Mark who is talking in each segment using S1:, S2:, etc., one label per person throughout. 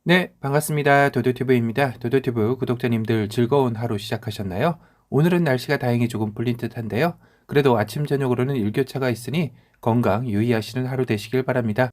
S1: 네, 반갑습니다. 도도튜브입니다. 도도튜브 구독자님들 즐거운 하루 시작하셨나요? 오늘은 날씨가 다행히 조금 풀린 듯한데요. 그래도 아침 저녁으로는 일교차가 있으니 건강 유의하시는 하루 되시길 바랍니다.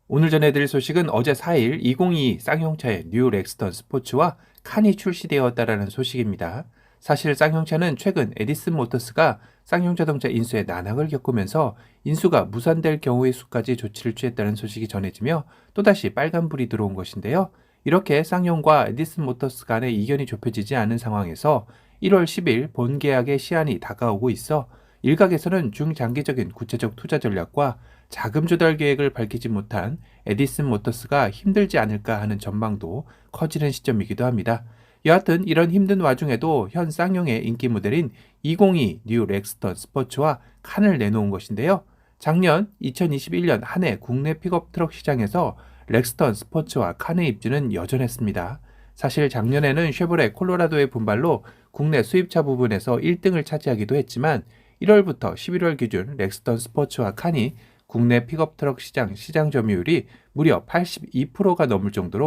S1: 오늘 전해드릴 소식은 어제 4일 2022 쌍용차의 뉴 렉스턴 스포츠와 칸이 출시되었다라는 소식입니다. 사실 쌍용차는 최근 에디슨 모터스가 쌍용자동차 인수에 난항을 겪으면서 인수가 무산될 경우의 수까지 조치를 취했다는 소식이 전해지며 또다시 빨간불이 들어온 것인데요. 이렇게 쌍용과 에디슨 모터스 간의 이견이 좁혀지지 않은 상황에서 1월 10일 본계약의 시한이 다가오고 있어 일각에서는 중장기적인 구체적 투자 전략과 자금 조달 계획을 밝히지 못한 에디슨 모터스가 힘들지 않을까 하는 전망도 커지는 시점이기도 합니다. 여하튼 이런 힘든 와중에도 현 쌍용의 인기 모델인 2022 뉴 렉스턴 스포츠와 칸을 내놓은 것인데요. 작년 2021년 한 해 국내 픽업 트럭 시장에서 렉스턴 스포츠와 칸의 입지는 여전했습니다. 사실 작년에는 쉐보레 콜로라도의 분발로 국내 수입차 부분에서 1등을 차지하기도 했지만 1월부터 11월 기준 렉스턴 스포츠와 칸이 국내 픽업 트럭 시장 점유율이 무려 82%가 넘을 정도로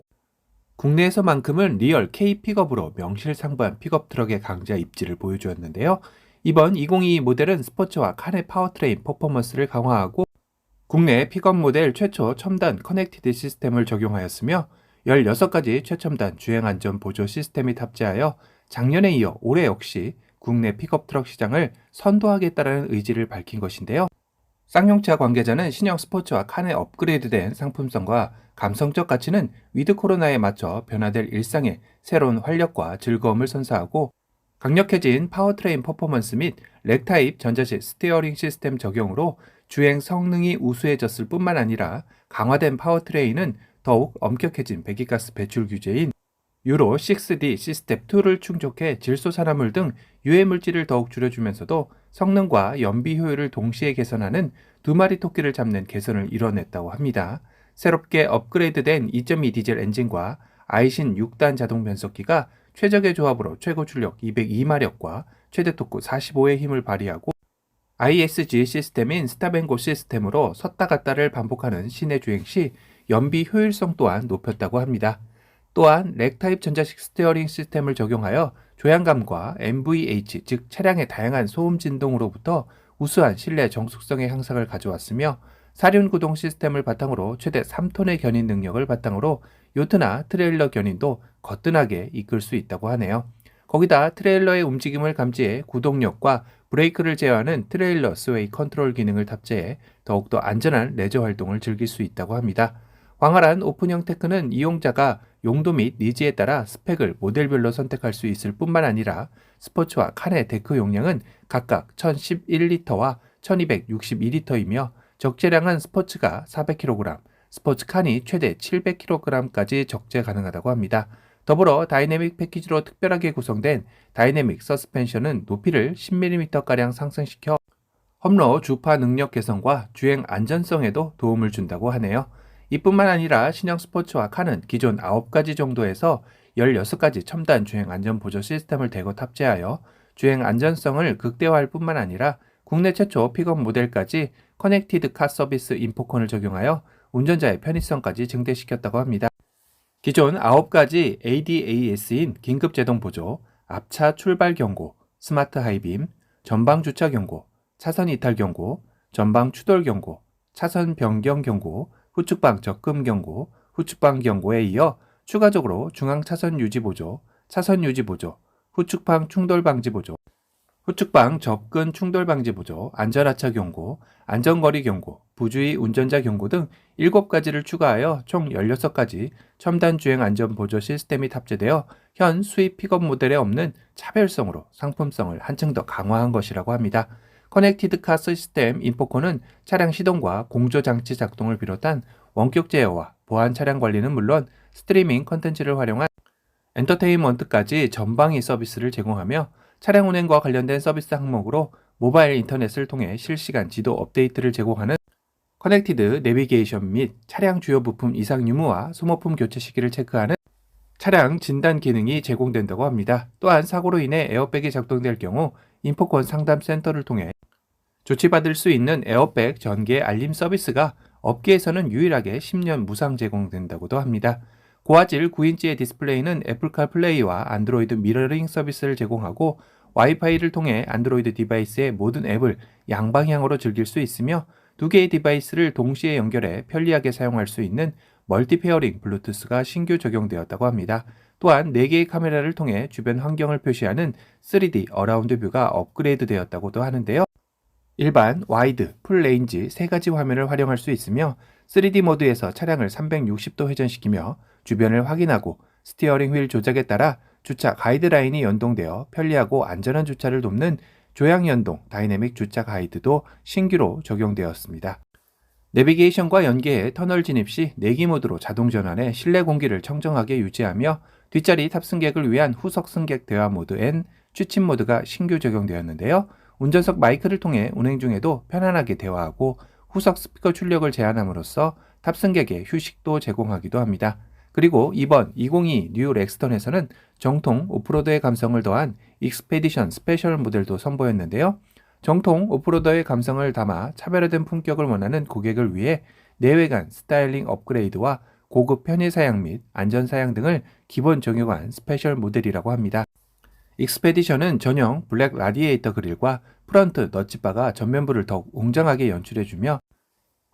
S1: 국내에서만큼은 리얼 K 픽업으로 명실상부한 픽업 트럭의 강자 입지를 보여주었는데요. 이번 2022 모델은 스포츠와 칸의 파워트레인 퍼포먼스를 강화하고 국내 픽업 모델 최초 첨단 커넥티드 시스템을 적용하였으며 16가지 최첨단 주행안전 보조 시스템이 탑재하여 작년에 이어 올해 역시 국내 픽업 트럭 시장을 선도하겠다는 의지를 밝힌 것인데요. 쌍용차 관계자는 신형 스포츠와 칸에 업그레이드된 상품성과 감성적 가치는 위드 코로나에 맞춰 변화될 일상의 새로운 활력과 즐거움을 선사하고 강력해진 파워트레인 퍼포먼스 및 렉타입 전자식 스티어링 시스템 적용으로 주행 성능이 우수해졌을 뿐만 아니라 강화된 파워트레인은 더욱 엄격해진 배기가스 배출 규제인 유로 6D 시스텝 2를 충족해 질소산화물 등 유해물질을 더욱 줄여주면서도 성능과 연비 효율을 동시에 개선하는 두 마리 토끼를 잡는 개선을 이뤄냈다고 합니다. 새롭게 업그레이드된 2.2 디젤 엔진과 아이신 6단 자동 변속기가 최적의 조합으로 최고 출력 202마력과 최대 토크 45의 힘을 발휘하고 ISG 시스템인 스탑앤고 시스템으로 섰다 갔다를 반복하는 시내 주행 시 연비 효율성 또한 높였다고 합니다. 또한 렉타입 전자식 스티어링 시스템을 적용하여 조향감과 MVH, 즉 차량의 다양한 소음 진동으로부터 우수한 실내 정숙성의 향상을 가져왔으며 사륜 구동 시스템을 바탕으로 최대 3톤의 견인 능력을 바탕으로 요트나 트레일러 견인도 거뜬하게 이끌 수 있다고 하네요. 거기다 트레일러의 움직임을 감지해 구동력과 브레이크를 제어하는 트레일러 스웨이 컨트롤 기능을 탑재해 더욱더 안전한 레저 활동을 즐길 수 있다고 합니다. 광활한 오픈형 테크는 이용자가 용도 및 니즈에 따라 스펙을 모델별로 선택할 수 있을 뿐만 아니라 스포츠와 칸의 데크 용량은 각각 1011리터와 1262리터이며 적재량은 스포츠가 400kg, 스포츠 칸이 최대 700kg까지 적재 가능하다고 합니다. 더불어 다이내믹 패키지로 특별하게 구성된 다이내믹 서스펜션은 높이를 10mm가량 상승시켜 험로 주파 능력 개선과 주행 안전성에도 도움을 준다고 하네요. 이뿐만 아니라 신형 스포츠와 칸은 기존 9가지 정도에서 16가지 첨단 주행 안전 보조 시스템을 대거 탑재하여 주행 안전성을 극대화할 뿐만 아니라 국내 최초 픽업 모델까지 커넥티드 카 서비스 인포콘을 적용하여 운전자의 편의성까지 증대시켰다고 합니다. 기존 9가지 ADAS인 긴급 제동 보조, 앞차 출발 경고, 스마트 하이빔, 전방 주차 경고, 차선 이탈 경고, 전방 추돌 경고, 차선 변경 경고, 후측방 접근 경고, 후측방 경고에 이어 추가적으로 중앙 차선 유지 보조, 차선 유지 보조, 후측방 충돌 방지 보조, 후측방 접근 충돌 방지 보조, 안전하차 경고, 안전거리 경고, 부주의 운전자 경고 등 7가지를 추가하여 총 16가지 첨단 주행 안전 보조 시스템이 탑재되어 현 수입 픽업 모델에 없는 차별성으로 상품성을 한층 더 강화한 것이라고 합니다. 커넥티드 카 시스템 인포콘은 차량 시동과 공조 장치 작동을 비롯한 원격 제어와 보안 차량 관리는 물론 스트리밍 컨텐츠를 활용한 엔터테인먼트까지 전방위 서비스를 제공하며 차량 운행과 관련된 서비스 항목으로 모바일 인터넷을 통해 실시간 지도 업데이트를 제공하는 커넥티드 내비게이션 및 차량 주요 부품 이상 유무와 소모품 교체 시기를 체크하는 차량 진단 기능이 제공된다고 합니다. 또한 사고로 인해 에어백이 작동될 경우 인포콘 상담 센터를 통해 조치받을 수 있는 에어백 전개 알림 서비스가 업계에서는 유일하게 10년 무상 제공된다고도 합니다. 고화질 9인치의 디스플레이는 애플 카플레이와 안드로이드 미러링 서비스를 제공하고 와이파이를 통해 안드로이드 디바이스의 모든 앱을 양방향으로 즐길 수 있으며 두 개의 디바이스를 동시에 연결해 편리하게 사용할 수 있는 멀티페어링 블루투스가 신규 적용되었다고 합니다. 또한 4개의 카메라를 통해 주변 환경을 표시하는 3D 어라운드 뷰가 업그레이드 되었다고도 하는데요. 일반, 와이드, 풀 레인지 3가지 화면을 활용할 수 있으며 3D 모드에서 차량을 360도 회전시키며 주변을 확인하고 스티어링 휠 조작에 따라 주차 가이드라인이 연동되어 편리하고 안전한 주차를 돕는 조향 연동 다이내믹 주차 가이드도 신규로 적용되었습니다. 내비게이션과 연계해 터널 진입 시 내기 모드로 자동 전환해 실내 공기를 청정하게 유지하며 뒷자리 탑승객을 위한 후석 승객 대화 모드 N 취침 모드가 신규 적용되었는데요. 운전석 마이크를 통해 운행 중에도 편안하게 대화하고 후석 스피커 출력을 제한함으로써 탑승객의 휴식도 제공하기도 합니다. 그리고 이번 2022 뉴 렉스턴에서는 정통 오프로드의 감성을 더한 익스페디션 스페셜 모델도 선보였는데요. 정통 오프로더의 감성을 담아 차별화된 품격을 원하는 고객을 위해 내외관 스타일링 업그레이드와 고급 편의 사양 및 안전 사양 등을 기본 적용한 스페셜 모델이라고 합니다. 익스페디션은 전용 블랙 라디에이터 그릴과 프런트 넛지바가 전면부를 더욱 웅장하게 연출해주며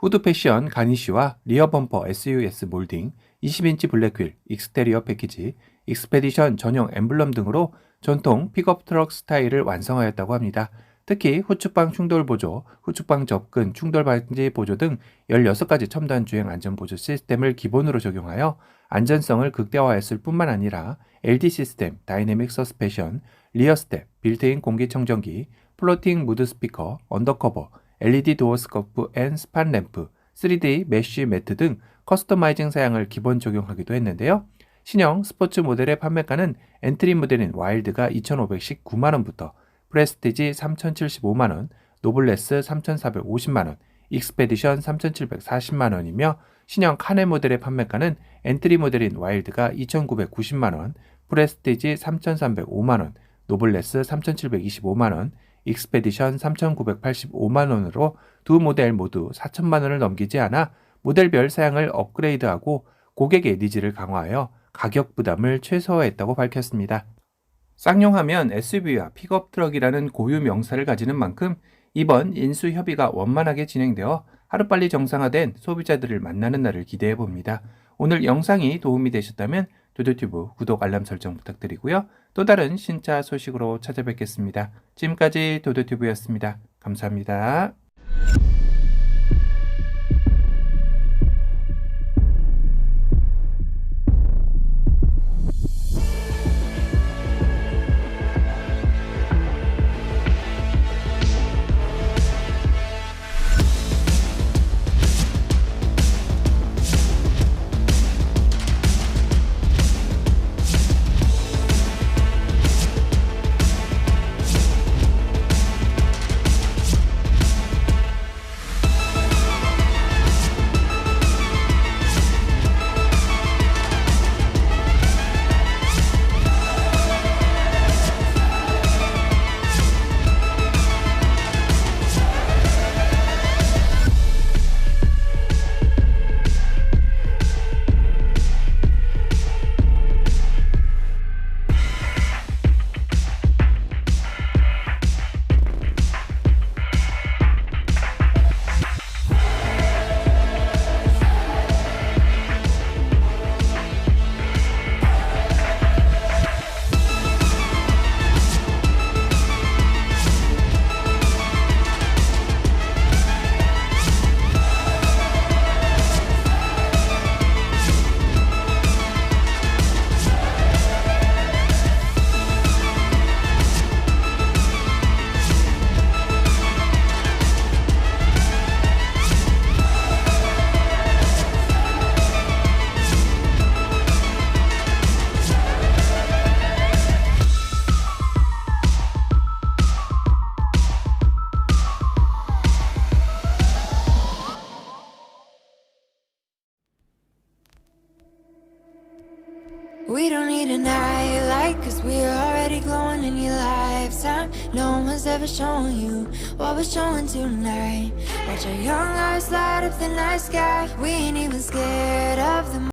S1: 후드 패션 가니쉬와 리어 범퍼 SUS 몰딩, 20인치 블랙휠, 익스테리어 패키지, 익스페디션 전용 엠블럼 등으로 전통 픽업 트럭 스타일을 완성하였다고 합니다. 특히 후측방 충돌 보조, 후측방 접근 충돌 방지 보조 등 16가지 첨단 주행 안전 보조 시스템을 기본으로 적용하여 안전성을 극대화했을 뿐만 아니라 LD 시스템, 다이내믹 서스펜션, 리어 스텝, 빌트인 공기청정기, 플로팅 무드 스피커, 언더커버, LED 도어 스커프 앤 스판 램프, 3D 메쉬 매트 등 커스터마이징 사양을 기본 적용하기도 했는데요. 신형 스포츠 모델의 판매가는 엔트리 모델인 와일드가 2,519만원부터 프레스티지 3,075만원, 노블레스 3,450만원, 익스페디션 3,740만원이며 신형 카네 모델의 판매가는 엔트리 모델인 와일드가 2,990만원, 프레스티지 3,305만원, 노블레스 3,725만원, 익스페디션 3,985만원으로 두 모델 모두 4천만원을 넘기지 않아 모델별 사양을 업그레이드하고 고객의 니즈를 강화하여 가격 부담을 최소화했다고 밝혔습니다. 쌍용하면 SUV와 픽업 트럭이라는 고유 명사를 가지는 만큼 이번 인수 협의가 원만하게 진행되어 하루빨리 정상화된 소비자들을 만나는 날을 기대해 봅니다. 오늘 영상이 도움이 되셨다면 도도튜브 구독 알람 설정 부탁드리고요. 또 다른 신차 소식으로 찾아뵙겠습니다. 지금까지 도도튜브였습니다. 감사합니다.
S2: We don't need a night light, cause we're already glowing in your lifetime. No one's ever shown you what we're showing tonight. Watch our young eyes light up the night sky. We ain't even scared of the